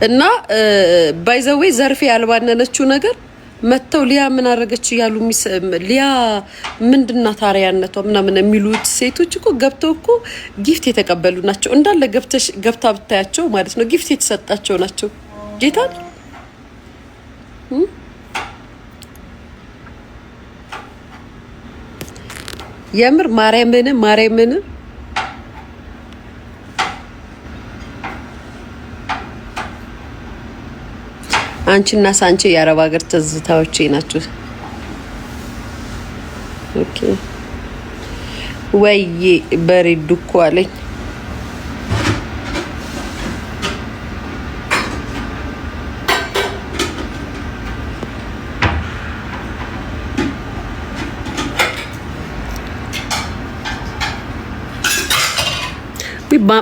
እና ባይዘዌ ዘርፌ ያልባነነችው ነገር መተው ሊያ ምን አረገች ያሉ ሊያ ምንድና ታሪያነቷ ምናምን የሚሉት ሴቶች እኮ ገብተው እኮ ጊፍት የተቀበሉ ናቸው እንዳለ ገብታ ብታያቸው ማለት ነው ጊፍት የተሰጣቸው ናቸው ጌታ የምር ማርያምን አንቺና ሳንቺ የአረብ ሀገር ትዝታዎቼ ናችሁ። ኦኬ ወይ በሬዱ እኮ አለኝ።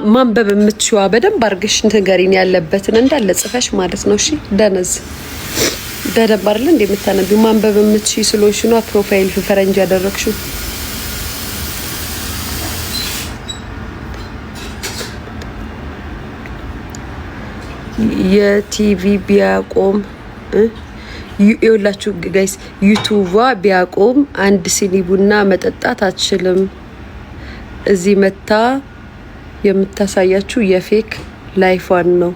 ማንበብ የምትችዋ በደንብ አርገሽ ንገሪኝ ያለበትን እንዳለ ጽፈሽ ማለት ነው። እሺ ደነዝ በደንብ አይደል እንደምታነቢው ማንበብ የምትችይ ስለሆንሽ ነው ፕሮፋይል ፈረንጅ ያደረግሽው። የቲቪ ቢያቆም ይኸውላችሁ ጋይስ ዩቲዩብ ቢያቆም አንድ ሲኒ ቡና መጠጣት አትችልም። እዚህ መታ የምታሳያችሁ የፌክ ላይፏን ነው።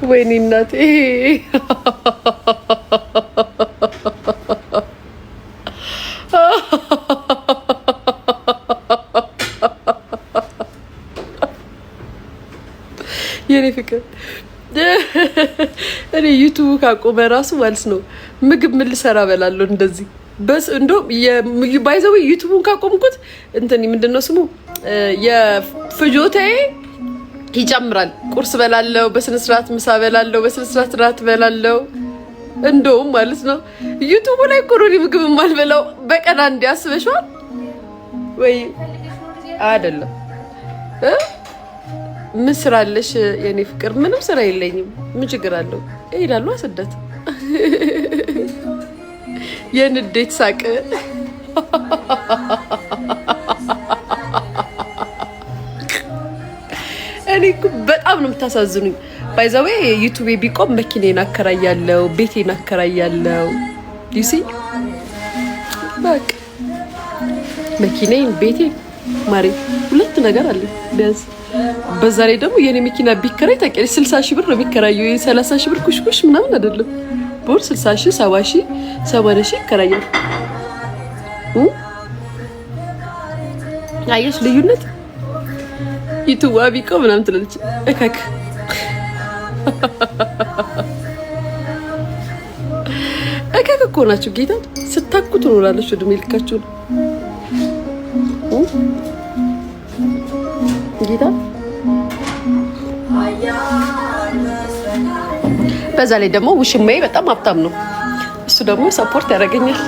ወይኔ እናቴ የኔ ፍቅር እኔ ዩቲዩብ ካቆመ ራሱ ማለት ነው ምግብ ምን ልሰራ በላለሁ እንደዚህ በስ እንደው ባይዘው ዩቲዩብን ካቆምኩት እንትን ምንድነው ስሙ የፍጆታዬ ይጨምራል። ቁርስ በላለው በስነ ስርዓት ምሳ በላለው በስነ ስርዓት ራት በላለው እንደውም ማለት ነው ዩቲዩብ ላይ ኮሮኒ ምግብ ማልበላው በቀን አንድ ያስበሽዋል ወይ አይደለም ምን ስራ አለሽ የኔ ፍቅር? ምንም ስራ የለኝም። ምን ችግር አለው? እሄዳለሁ ስደት የንዴት ሳቅ እኔ በጣም ነው የምታሳዝኑኝ። ባይዛዌ ዩቲዩብ ቢቆም መኪናዬን አከራያለሁ፣ ቤቴን አከራያለሁ። ዲሲ በቃ መኪናዬን፣ ቤቴን ማሪ ሁለት ነገር አለ ቢያንስ። በዛ ላይ ደግሞ የኔ መኪና ቢከራይ ታውቂያለሽ 60 ሺህ ብር ነው የሚከራየው። 30 ሺህ ብር ኩሽኩሽ ምናምን አይደለም። ቦር 60 ሺህ 70 ሺህ 80 ሺህ ይከራያል። አየሽ ልዩነት? ዩቲዩብ ቢቆ ምናምን ትላለች እከክ እከክ እኮ ናችሁ ጌታ ስታኩት ትኖራለች። እድሜ ልካችሁ ጌታ። በዛ ላይ ደግሞ ውሽማዬ በጣም ሀብታም ነው። እሱ ደግሞ ሰፖርት ያደርገኛል።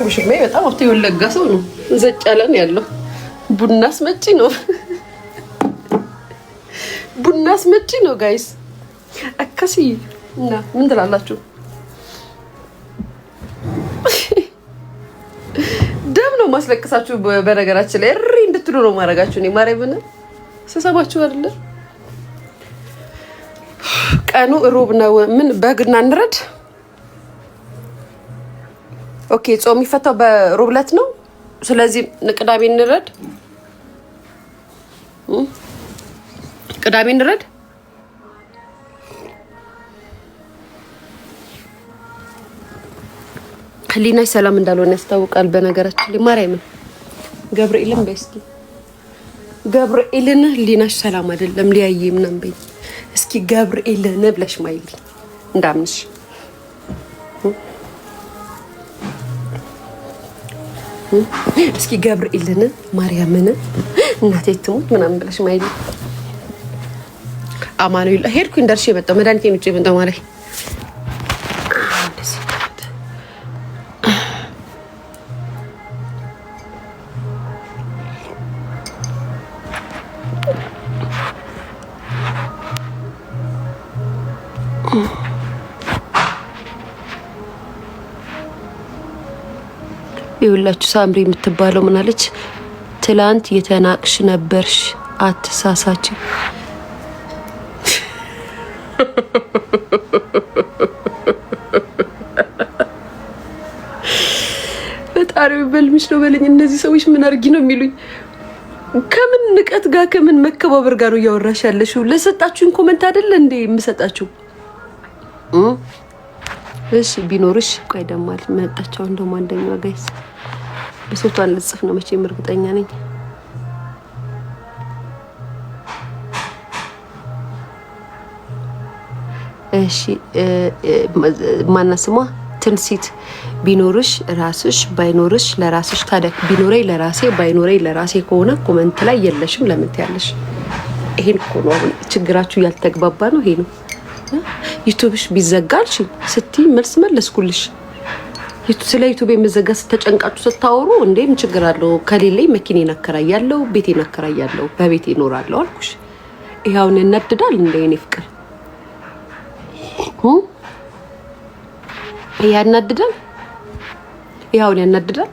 ውሽማዬ በጣም ሀብታም የወለጋ ሰው ነው። ዘጭ ያለን ያለው ቡና አስመጪ ነው። ቡና አስመጪ ነው ጋይስ። አከሲ እና ምን ትላላችሁ? ደም ነው ማስለቀሳችሁ። በነገራችን ላይ እሪ እንድትሉ ነው ማረጋችሁ። እኔ ማርያምን ሰሰባችሁ አይደለ? ቀኑ ሮብ ነው። ምን በግና እንረድ? ኦኬ ጾም የሚፈታው በሮብ ዕለት ነው። ስለዚህ ቅዳሜ እንረድ። ቅዳሜ እንረድ። ህሊናሽ ሰላም እንዳልሆነ ያስታውቃል። በነገራችን ላይ ማርያምን ገብርኤልን በስኪ ገብርኤልን ህሊናሽ ሰላም አይደለም ሊያየ ምናምን በይ እስኪ ገብርኤልን ብለሽ ማይልኝ እንዳምንሽ እስኪ ገብርኤልን ማርያምን እናቴ ትሙት ምናምን ብለሽ ማይልኝ አማኑኤል ሄድኩኝ ደርሼ መጣሁ። መድኃኒቴን ውጪ መጣሁ ማለት ይኸውላችሁ ሳምሪ የምትባለው ምን አለች? ትላንት የተናቅሽ ነበርሽ አትሳሳች። ፈጣሪ በልምሽ ነው በለኝ። እነዚህ ሰዎች ምን አርጊ ነው የሚሉኝ? ከምን ንቀት ጋር ከምን መከባበር ጋር ነው እያወራሽ ያለሽው? ለሰጣችሁኝ ኮመንት አይደለ እንዴ የምሰጣችሁ? እሺ ቢኖርሽ ቆይ ደማል መጣቸው እንደማ አንደኛው ጋይስ በሶቷን ልጽፍ ነው መቼም እርግጠኛ ነኝ። እሺ ማና ስሟ ትንሲት ቢኖርሽ ራስሽ ባይኖርሽ ለራስሽ። ታዲያ ቢኖረኝ ለራሴ ባይኖረኝ ለራሴ ከሆነ ኮመንት ላይ የለሽም ለምን ትያለሽ? ይሄን እኮ ነው አሁን ችግራችሁ፣ ያልተግባባ ነው ይሄ ነው። ዩቲዩብሽ ቢዘጋልሽ ስትይ መልስ መለስኩልሽ። ስለ ዩቲዩብ የመዘጋ ስተጨንቃችሁ ስታወሩ እንዴ ምን ችግር አለው? ከሌለኝ መኪናዬን አከራያለሁ፣ ቤቴን አከራያለሁ፣ በቤቴ እኖራለሁ አልኩሽ። ይሄውን እናድዳል እንደ እኔ ፍቅር ያናድዳል። ይሄውን ያናድዳል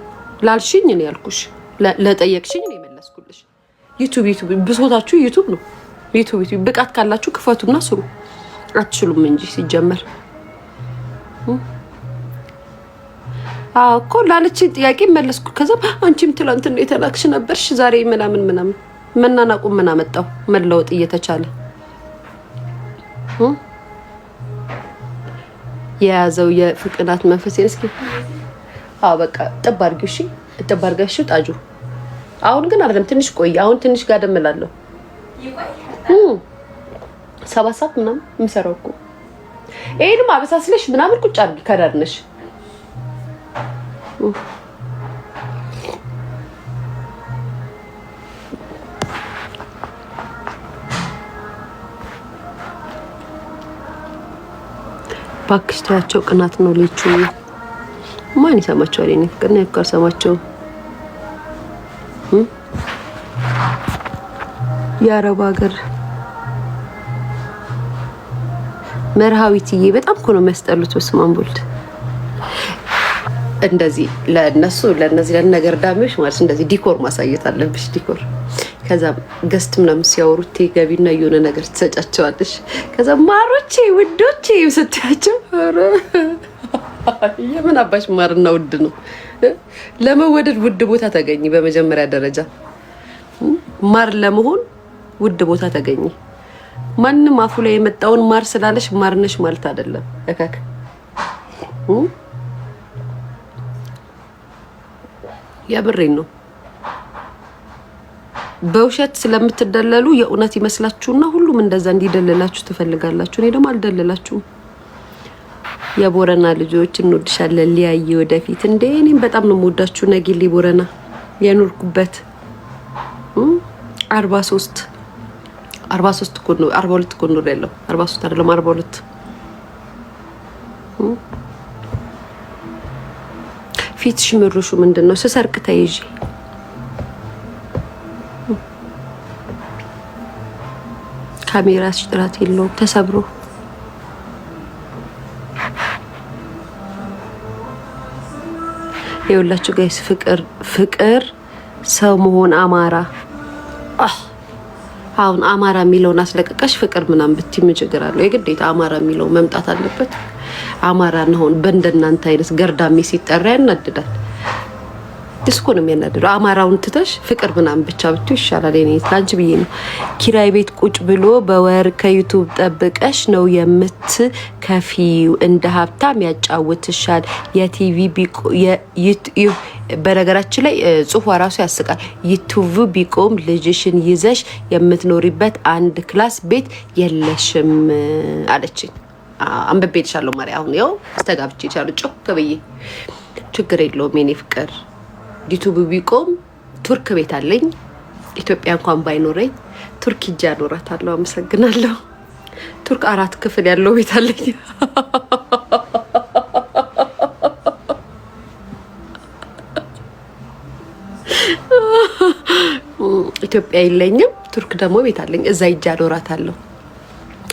ላልሽኝ ነው ያልኩሽ፣ ለጠየቅሽኝ ነው የመለስኩልሽ። ዩቲዩብ ብሶታችሁ ዩቲዩብ ነው። ዩቲዩብ ብቃት ካላችሁ ክፈቱና ስሩ። አትችሉም እንጂ ሲጀመር እኮ ላለችኝ ጥያቄ መለስኩ። ከዛ አንቺም ትላንት ነው የተላክሽ ነበርሽ ዛሬ ምናምን መናናቁ ምን አመጣው? መለወጥ እየተቻለ የያዘው የፍቅናት መንፈሴን እስኪ በቃ ጥብ አድርጊው። እሺ ጥብ አድርጋሽው ጣጁ። አሁን ግን አይደለም ትንሽ ቆይ። አሁን ትንሽ ጋር ደምላለሁ። 7 ሰዓት ምናምን የምሰራው እኮ ይሄንም አበሳስለሽ ምናምን ቁጭ አድርጊ ከዳርነሽ። ባክሽ ታያቸው ቅናት ነው ልጅ ማን ይሰማቸዋል? እኔ ፍቅር ነው ያልሰማቸው። የአረብ ሀገር መርሃዊትዬ በጣም እኮ ነው የሚያስጠሉት። በስማም ቦልድ እንደዚህ ለነዚህ ለነገር ዳሚዎች ማለት እንደዚህ ዲኮር ማሳየት አለብሽ። ዲኮር ከዛ ገስት ምናምን ሲያወሩት ገቢና የሆነ ነገር ትሰጫቸዋለሽ። ከዛ ማሮቼ ውዶቼ ስትያቸው የምን አባሽ ማርና ውድ ነው? ለመወደድ ውድ ቦታ ተገኝ። በመጀመሪያ ደረጃ ማር ለመሆን ውድ ቦታ ተገኝ። ማንም አፉ ላይ የመጣውን ማር ስላለሽ ማርነሽ ማለት አይደለም። እከክ ያብሬን ነው። በውሸት ስለምትደለሉ የእውነት ይመስላችሁና ሁሉም እንደዛ እንዲደልላችሁ ትፈልጋላችሁ። እኔ ደግሞ አልደልላችሁም። የቦረና ልጆች እንወድሻለን። ሊያየ ወደፊት እንደ እኔም በጣም ነው የምወዳችሁ። ነጊሊ ቦረና የኖርኩበት 43 እኮ ነው 42 እኮ ነው ያለው 43 አይደለም 42 ፊትሽ ምሩሹ ምንድነው? ስሰርቅ ተይዤ ካሜራሽ ጥራት የለውም ተሰብሮ። ይኸውላችሁ ጋይስ ፍቅር ሰው መሆን አማራ። አሁን አማራ የሚለውን አስለቀቀሽ ፍቅር ምናምን ብትይ ምን ችግር አለው? የግዴታ አማራ የሚለው መምጣት አለበት። አማራ ነው በእንደናንተ አይነት ገርዳሜ ሲጠራ ያናድዳል። ዲስኮ ነው የሚያናድደው። አማራውን ትተሽ ፍቅር ምናምን ብቻ ብትይ ይሻላል። እኔ ላንቺ ብዬ ነው። ኪራይ ቤት ቁጭ ብሎ በወር ከዩቲዩብ ጠብቀሽ ነው የምትከፊው። እንደ ሀብታም ያጫውትሻል። የቲቪ በነገራችን ላይ ጽሁፏ ራሱ ያስቃል። ዩቲዩብ ቢቆም ልጅሽን ይዘሽ የምትኖሪበት አንድ ክላስ ቤት የለሽም አለችኝ። አንብቤልሻለሁ ማርያም። አሁን ያው አስተጋብቼ ይቻላል ጮክ ብዬ ችግር የለውም የኔ ፍቅር። ዩቲዩብ ቢቆም ቱርክ ቤት አለኝ። ኢትዮጵያ እንኳን ባይኖረኝ ቱርክ ሂጅ አኖራታለሁ። አመሰግናለሁ። ቱርክ 4 ክፍል ያለው ቤት አለኝ። ኢትዮጵያ የለኝም፣ ቱርክ ደግሞ ቤት አለኝ። እዛ ሂጅ አኖራታለሁ።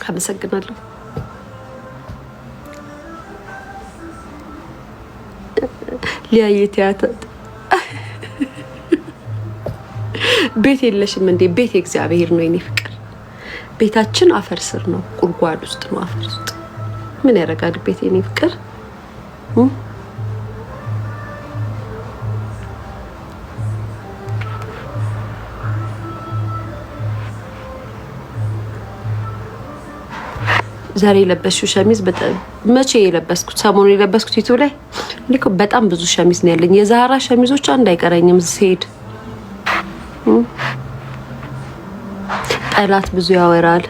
አመሰግናለሁ። ሊያየት ያታ ቤት የለሽም እንዴ? ቤት እግዚአብሔር ነው የኔ ፍቅር። ቤታችን አፈር ስር ነው፣ ጉድጓድ ውስጥ ነው፣ አፈር ውስጥ ምን ያረጋል ቤት የኔ ፍቅር? ዛሬ የለበስሽው ሸሚዝ በጣም መቼ የለበስኩት? ሰሞኑን የለበስኩት ዩቲዩብ ላይ እኮ በጣም ብዙ ሸሚዝ ነው ያለኝ። የዛራ ሸሚዞች አንድ አይቀረኝም ሲሄድ። ጠላት ብዙ ያወራል።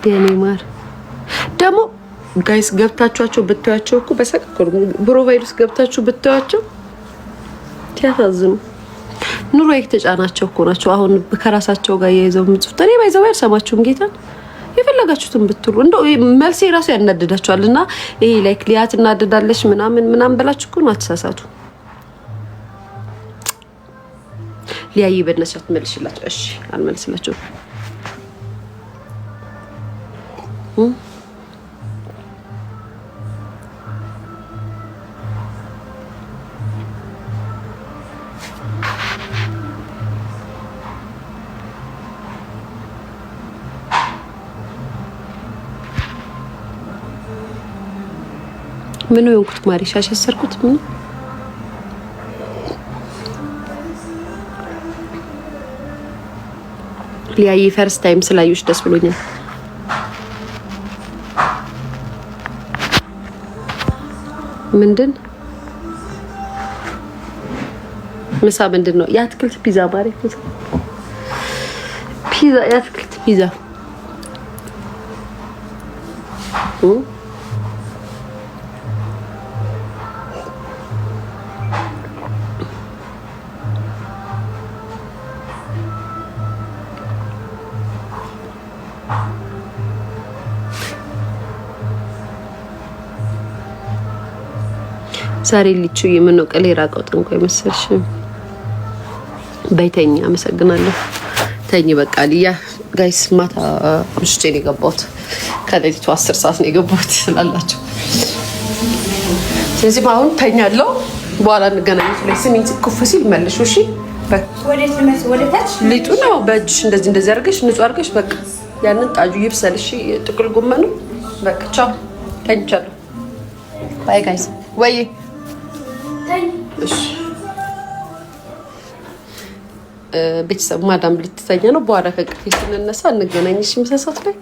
የኔ ማር ደግሞ ጋይስ ገብታችኋቸው ብታያቸው እኮ በሰቀቀሩ ፕሮፋይል ውስጥ ገብታችሁ ብታያቸው ሲያሳዝኑ ኑሮ የተጫናቸው እኮ ናቸው። አሁን ከራሳቸው ጋር የይዘው ምጽፍ እኔ ባይዘው ያልሰማችሁም ጌታን የፈለጋችሁትን ብትሉ እንደው መልሴ ራሱ ያናደዳችኋልና ይሄ ላይክ ሊያት እናደዳለች ምናምን ብላችሁ እኮ ነው። አትሳሳቱ። ሊያይ በነሳት መልሽላችሁ። እሺ አልመልስላችሁም። ምን የሆንኩት ማሪ ሻሽ ያሰርኩት ምን ሊያይ ፈርስት ታይም ስላዩሽ ደስ ብሎኛል። ምንድን ምሳ ምንድን ነው? የአትክልት ፒዛ ማሪ ፒዛ የአትክልት ፒዛ ዛሬ ልቹ የምነው ቀሌ ራቀው ጠንቋይ መሰልሽ። በይተኛ አመሰግናለሁ። ተኝ በቃ ልያ ጋይስ ማታ ምሽቴ ነው የገባሁት። ከሌሊቱ 10 ሰዓት ነው የገባሁት ስላላችሁ ስለዚህ አሁን ተኛለሁ። በኋላ እንገናኝ። ለስሚኝ ኩፍ ሲል መልሽ። እሺ ወደታች ሊጡ ነው በእጅሽ እንደዚህ አድርገሽ ንጹህ አድርገሽ በቃ ያንን ጣጁ ይብሰል። እሺ ጥቅል ጎመኑ በቃ ቻው። ተኝቻለሁ። ባይ ጋይስ ወይ እሺ ቤተሰብ ማዳም ልትተኛ ነው። በኋላ ከቅፌ ስንነሳ እንገናኝ። እሺ ምሳ ሰዓት ላይ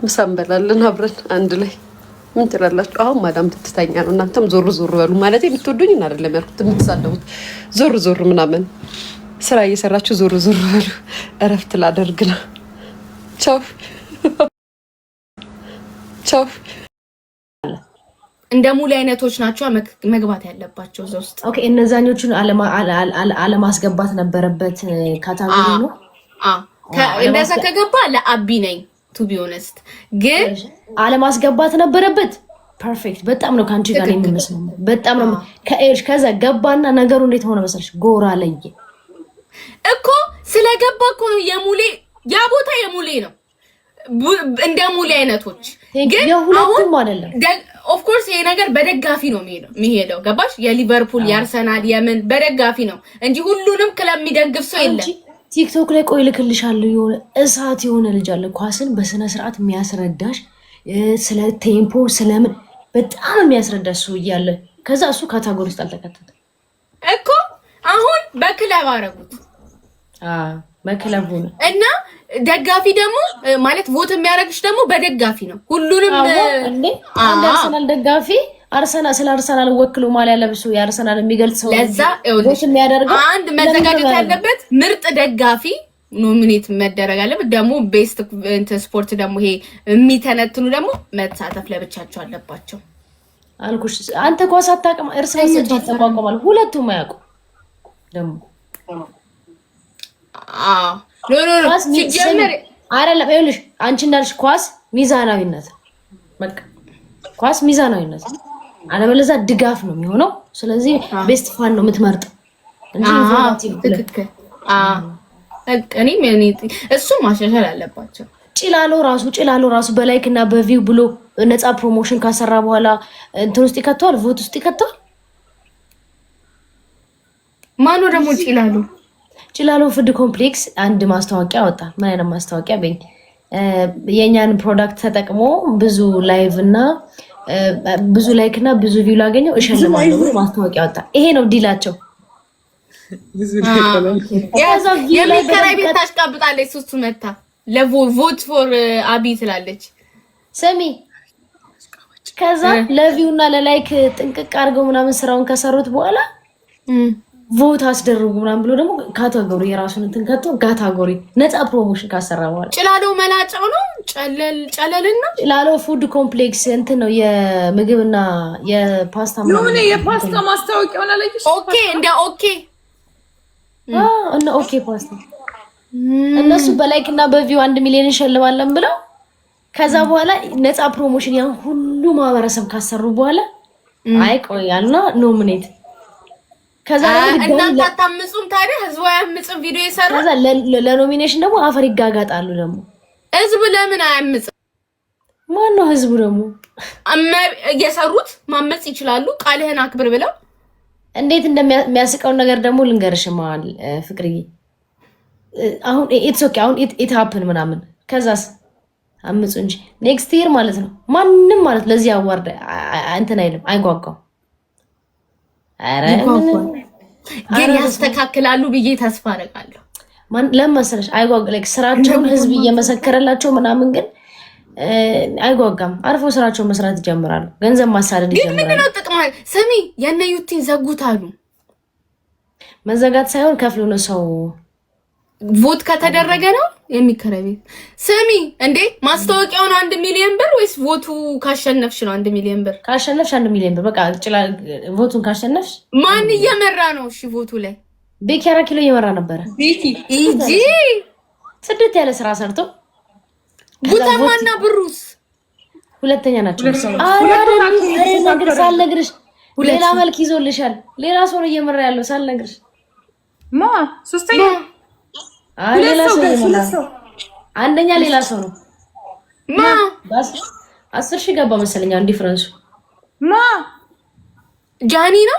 ምሳ እንበላለን አብረን አንድ ላይ። ምን ትላላችሁ? አሁን ማዳም ልትተኛ ነው። እናንተም ዞር በሉ ማለት የምትወዱኝ አይደለም ያልኩት፣ የምትሳደቡት ዞር ምናምን ስራ እየሰራችሁ ዞር በሉ። እረፍት ላደርግ ነው። ቻው ቻው። እንደ ሙሉ አይነቶች ናቸው መግባት ያለባቸው እዛ ውስጥ። ኦኬ እነዛኞቹን አለማስገባት ነበረበት ካታጎሪ ነው። እንደዛ ከገባ ለአቢ ነኝ ቱ ቢ ኦነስት፣ ግን አለማስገባት ነበረበት። ፐርፌክት። በጣም ነው ካንቺ ጋር የሚመስለው። በጣም ነው ከዛ ገባና ነገሩ እንዴት ሆነ መሰለሽ? ጎራ ለየ እኮ ስለገባ እኮ ነው የሙሌ ያ ቦታ የሙሌ ነው። እንደ ሙሌ አይነቶች ግን የሁለቱም አይደለም። ኦፍ ኮርስ ይሄ ነገር በደጋፊ ነው የሚሄደው። ገባሽ? የሊቨርፑል የአርሰናል የምን በደጋፊ ነው እንጂ ሁሉንም ክለብ የሚደግፍ ሰው የለም። ቲክቶክ ላይ ቆይ ልክልሻለሁ። የሆነ እሳት የሆነ ልጅ አለ ኳስን በስነ ስርዓት የሚያስረዳሽ ስለ ቴምፖ ስለምን በጣም የሚያስረዳሽ ሰው እያለ ከዛ እሱ ካታጎሪ ውስጥ አልተከተተ እኮ አሁን በክለብ አረጉት። በክለብ ነው እና ደጋፊ ደግሞ ማለት ቮት የሚያደርግሽ ደግሞ በደጋፊ ነው። ሁሉንም እንዴ አንድ አርሰናል ደጋፊ ስለ አርሰናል ወክሎ ማሊያ ለብሶ የአርሰናል የሚገልጽ ሰው ለዛ ቮት የሚያደርገው አንድ መዘጋጀት ያለበት ምርጥ ደጋፊ ኖሚኔት መደረግ አለበት። ደግሞ ቤስት ስፖርት ደግሞ ይሄ የሚተነትኑ ደግሞ መሳተፍ ለብቻቸው አለባቸው አልኩሽ። አንተ ኳስ አታውቅም፣ እርስ በርሳቸው ተቋቋማል። ሁለቱም አያውቁም ደግሞ ሲጀመር አይደለም። ይኸውልሽ አንቺ እንዳልሽ ኳስ ሚዛናዊነት በቃ ኳስ ሚዛናዊነት፣ አለበለዚያ ድጋፍ ነው የሚሆነው። ስለዚህ ቤስት ፋን ነው የምትመርጠው እንጂ ኢንፎርማቲቭ። ትክክል። እኔ እሱ ማሻሻል አለባቸው። ጭላሎ ራሱ በላይክ እና በቪው ብሎ ነፃ ፕሮሞሽን ካሰራ በኋላ እንትን ውስጥ ይከተዋል፣ ቮት ውስጥ ይከተዋል። ማኑ ደግሞ ጭላሎ ፉድ ኮምፕሌክስ አንድ ማስታወቂያ ወጣ። ምን አይነት ማስታወቂያ በኝ የኛን ፕሮዳክት ተጠቅሞ ብዙ ላይቭ እና ብዙ ላይክ እና ብዙ ቪው ላገኘው እሸልማለሁ ብሎ ማስታወቂያ ወጣ። ይሄ ነው ዲላቸው። የሚከራይ ቤት ታሽቃብጣለች። ሱሱ መታ ለቮት ፎር አቢ ትላለች። ስሚ ከዛ ለቪው እና ለላይክ ጥንቅቅ አድርገው ምናምን ስራውን ከሰሩት በኋላ ቮት አስደርጉ ምናምን ብሎ ደግሞ ካታጎሪ የራሱን እንትን ከቶ ካታጎሪ ነፃ ፕሮሞሽን ካሰራ በኋላ ጭላሎ መላጫው ነው ጨለልና ጭላሎ ፉድ ኮምፕሌክስ እንትን ነው የምግብና የፓስታ ምናምን የፓስታ ማስታወቂያውን አለች። ኦኬ እንደ ኦኬ እና ኦኬ ፓስታ እነሱ በላይክ እና በቪው 1 ሚሊዮን እንሸልማለን ብለው ከዛ በኋላ ነፃ ፕሮሞሽን ያን ሁሉ ማህበረሰብ ካሰሩ በኋላ አይ ቆያልና ኖሚኔት ከዛ እናንተ አታምጹም ታዲያ? ህዝቡ አያምጽም ቪዲዮ ይሰራ። ከዛ ለኖሚኔሽን ደግሞ አፈር ይጋጋጣሉ። ደግሞ ህዝቡ ለምን አያምጽም? ማን ነው ህዝቡ ደግሞ? እየሰሩት ማመጽ ይችላሉ። ቃልህን አክብር ብለው እንዴት እንደሚያስቀው ነገር ደግሞ ልንገርሽ ማል ፍቅርዬ። አሁን ኢትስ ኦኬ አሁን ኢት ሃፕን ምናምን ከዛስ አምጹ እንጂ ኔክስት ይር ማለት ነው ማንንም ማለት ለዚህ አዋርድ እንትን አይልም አይጓጓም። አረ ግን ያስተካክላሉ ብዬ ተስፋ አደርጋለሁ። ለመሰለሽ አይጓጓም። ስራቸውን ህዝብ እየመሰከረላቸው ምናምን ግን አይጓጓም። አርፎ ስራቸውን መስራት ይጀምራሉ። ገንዘብ ማሳደድ ይጀምራሉ። ግን ምንድነው ጥቅም? ስሚ የነ ዩቲን ዘጉታሉ። መዘጋት ሳይሆን ከፍሎ ነው ሰው ቮት ከተደረገ ነው የሚከራይ ቤት። ስሚ እንዴ ማስታወቂያው ነው 1 ሚሊዮን ብር ወይስ ቮቱ ካሸነፍሽ ነው 1 ሚሊዮን ብር? ካሸነፍሽ 1 ሚሊዮን ብር በቃ ቮቱን ካሸነፍሽ። ማን እየመራ ነው? እሺ ቮቱ ላይ ቤኪ 4 ኪሎ እየመራ ነበረ። ቤኪ ኢጂ ጽድት ያለ ስራ ሰርቶ ጉተማና ብሩስ ሁለተኛ ናቸው። ሳልነግርሽ ሌላ መልክ ይዞልሻል። ሌላ ሰው ነው እየመራ ያለው ሳልነግርሽ። ሶስተኛ ሌላ ሰው አንደኛ ሌላ ሰው ነው። 10,000 ገባ መሰለኝ ዲፍረንሱ። ጃኒ ነው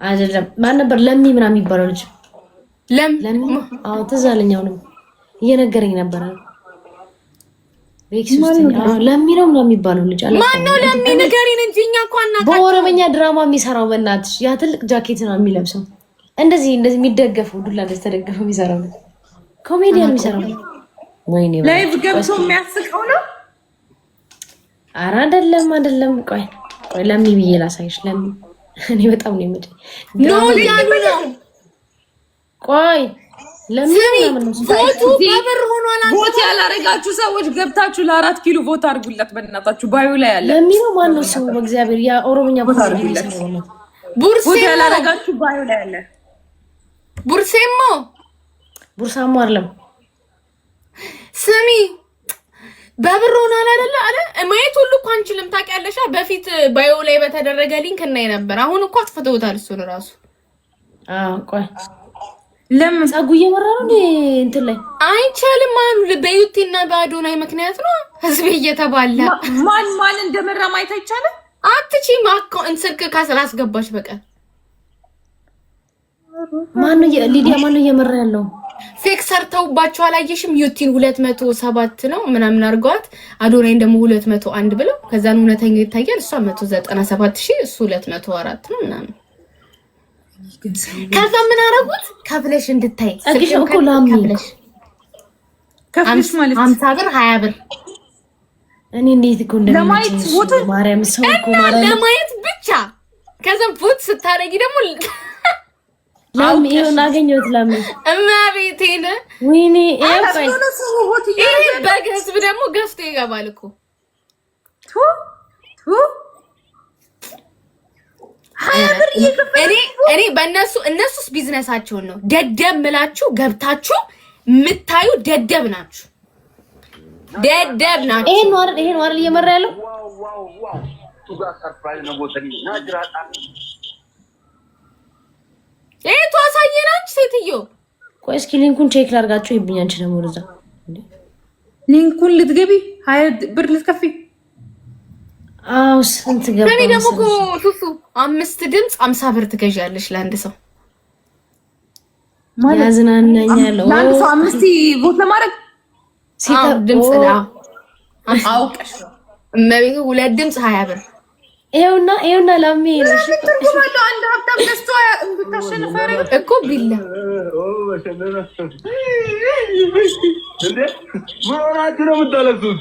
አይደለም? ማን ነበር? ለሚ ምናምን የሚባለው ልጅ ለሚ። አዎ ትዝ አለኝ። አሁንም እየነገረኝ ነበር። ለሚ ነው ምናምን የሚባለው ልጅ አለ። ማን ነው ለሚ? ንገሪን እንጂ እኛ እኮ አናውቅም። በኦሮምኛ ድራማ የሚሰራው በእናትሽ ያ ትልቅ ጃኬት ነው የሚለብሰው። እንደዚህ የሚደገፈው ዱላ እንደዚህ ተደገፈው የሚሰራው ነው። ኮሜዲያን የሚሰራው ወይኔ ላይቭ ገብቶ የሚያስቀው ነው። ኧረ አይደለም። ቆይ ለሚ ብዬ ላሳይሽ። ለሚ እኔ በጣም ነው የሚመጣው። ነው ቆይ ለሚ ቮቱ በብር ሆኗል። ቮት ያላረጋችሁ ሰዎች ገብታችሁ ለ4 ኪሎ ቮት አድርጉለት በእናታችሁ። ባዩ ላይ ያለ ለሚ ነው። ማን ነው ሰው? በእግዚአብሔር ያ ኦሮምኛ ቮት አድርጉለት። ቡርሴ ያላረጋችሁ ባዩ ላይ ያለ ቡርሳሞ አይደለም። ስሚ በብር ሆኗል አይደለ? አለ ማየት ሁሉ እኮ አንችልም ታውቂያለሽ። በፊት ባዮ ላይ በተደረገ ሊንክ እናይ ነበር። አሁን እኮ አጥፍተውታል እሱን ራሱ። ቆይ ለምን ጸጉ እየመራ ነው እንትን ላይ አይቻልም አሉ። በዩቲና በአዶናይ ምክንያት ነው ህዝብ እየተባላ ማን እንደመራ ማየት አይቻልም። አትቺም አካውንት ስልክ ካስላስገባሽ በቀር ማነው ሊዲያ ማነው እየመራ ያለው? ፌክ ሰርተውባቸው አላየሽም? ዩቲን 207 ነው ምናምን አድርገዋት አዶናይን ደግሞ 201 ብለው ከዛን እውነተኛው ይታያል። እሷ 197,000 እሱ 204 ነው ምናምን። ከዛ ምን አረጉት? ከፍለሽ እንድታይ አግሽ እኮ ላምልሽ ከፍለሽ ማለት 50 ብር 20 ብር እኔ እንዴት እኮ እንደማይት ማርያም ሰው እኮ ማርያም ለማየት ብቻ። ከዛም ፎት ስታረጊ ደግሞ ለምን ይሁን አገኘሁት። ለምን እማቤቴን ወይኔ ይሄ በህዝብ ደግሞ ገፍቶ ይገባል እኮ እኔ እነሱስ ቢዝነሳቸውን ነው። ደደብ ምላችሁ ገብታችሁ የምታዩ ደደብ ናችሁ። ይሄን ነው እየመራ ያለው። ይሄ ተዋሳየናች ሴትዮ ቆይ እስኪ ሊንኩን ቼክ ላድርጋችሁ ይብኝ አንቺ ደግሞ ወደዛ ሊንኩን ልትገቢ 20 ብር ልትከፊ አው ስንት ገባ እኔ ደግሞ እኮ ሱሱ 5 ድምጽ 50 ብር ትገዣለሽ ለአንድ ሰው ያዝናናኛል ለአንድ ሰው 5 ቮት ለማድረግ ሲታው ድምጽ ነው አውቀሽ መቤቱ 2 ድምጽ 20 ብር ይኸውና ላሜ ነው ትርጉማለሁ አንድ ሀብታም ገዝቶ እንድታሸንፈረ እኮ ቢላ እንዴ ወራጅ ነው የምታለሱት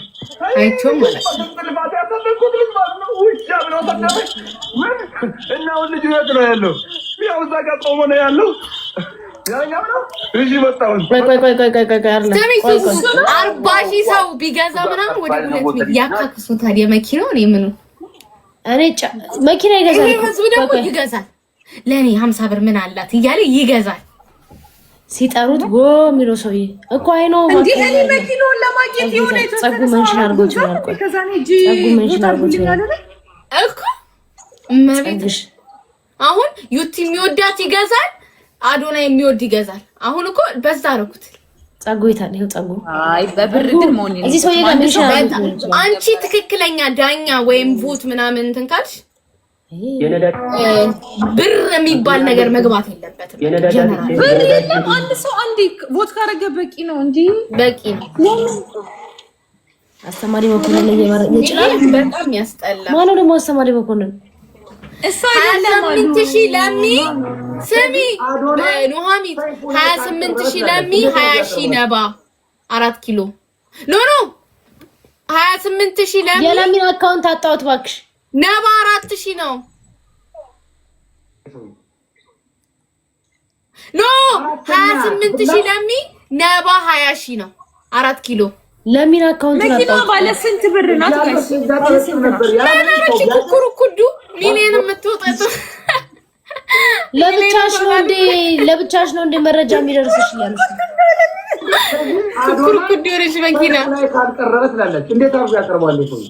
አይቶም ማለት እና ልጅ ነው ያለው ያው እዛ ጋር ቆሞ ነው ያለው ያኛው ነው እዚህ መጣው ቆይ አርላ ሰሚሱ 40,000 ሰው ቢገዛ ምናምን ወደ 2 ሚሊዮን ያካክሱታል የመኪናው ነው ምኑ እኔ መኪና ይገዛል ይሄ ህዝብ ደግሞ ይገዛል ለኔ 50 ብር ምን አላት እያለ ይገዛል ሲጠሩት ጎ የሚለው ሰውዬ እኮ አይነው እንዴ እኔ መኪናውን ለማግኘት የሆነ ጸጉ መንሽን አድርጎት ነው ቆይ ጸጉ መንሽን አድርጎት ነው እኮ መቤት አሁን ዩቲ የሚወዳት ይገዛል አዶና የሚወድ ይገዛል አሁን እኮ በዛ አደረኩት ጸጉ ይታል ይሄው ጸጉ አይ በብር ግን ሞኒ እዚህ ሰውዬ ጋር መንሽን አድርጎት አንቺ ትክክለኛ ዳኛ ወይም ቮት ምናምን እንትን ካልሽ ብር የሚባል ነገር መግባት የለበትም ብር የለም አንድ ሰው አንዴ ቮት ካረገ በቂ ነው እንጂ በቂ ነው አስተማሪ መኮንን እየመረጠ ይችላል በጣም ያስጠላ ማነው ደግሞ አስተማሪ መኮንን እሱ አይደለም 28000 ለሚ ስሚ ኑሃሚት 28000 ለሚ 20000 ነባ 4 ኪሎ ኖ 28000 ለሚ የለሚን አካውንት አጣውት ባክሽ ነባ 4000 ነው ኖ 28000 ለሚ ነባ 20000 ነው 4 ኪሎ ለሚን አካውንት መኪና ባለ ስንት ብር ናት ጋይስ ለነረች ኩኩሩ ሚሊየን የምትወጣው ለብቻሽ ነው እንደ መረጃ የሚደርስሽ ያለሽ ኩኩሩ ወረሽ መኪና ካልቀረበ ትላለች እንዴት አርጎ ያቀርባል ሰው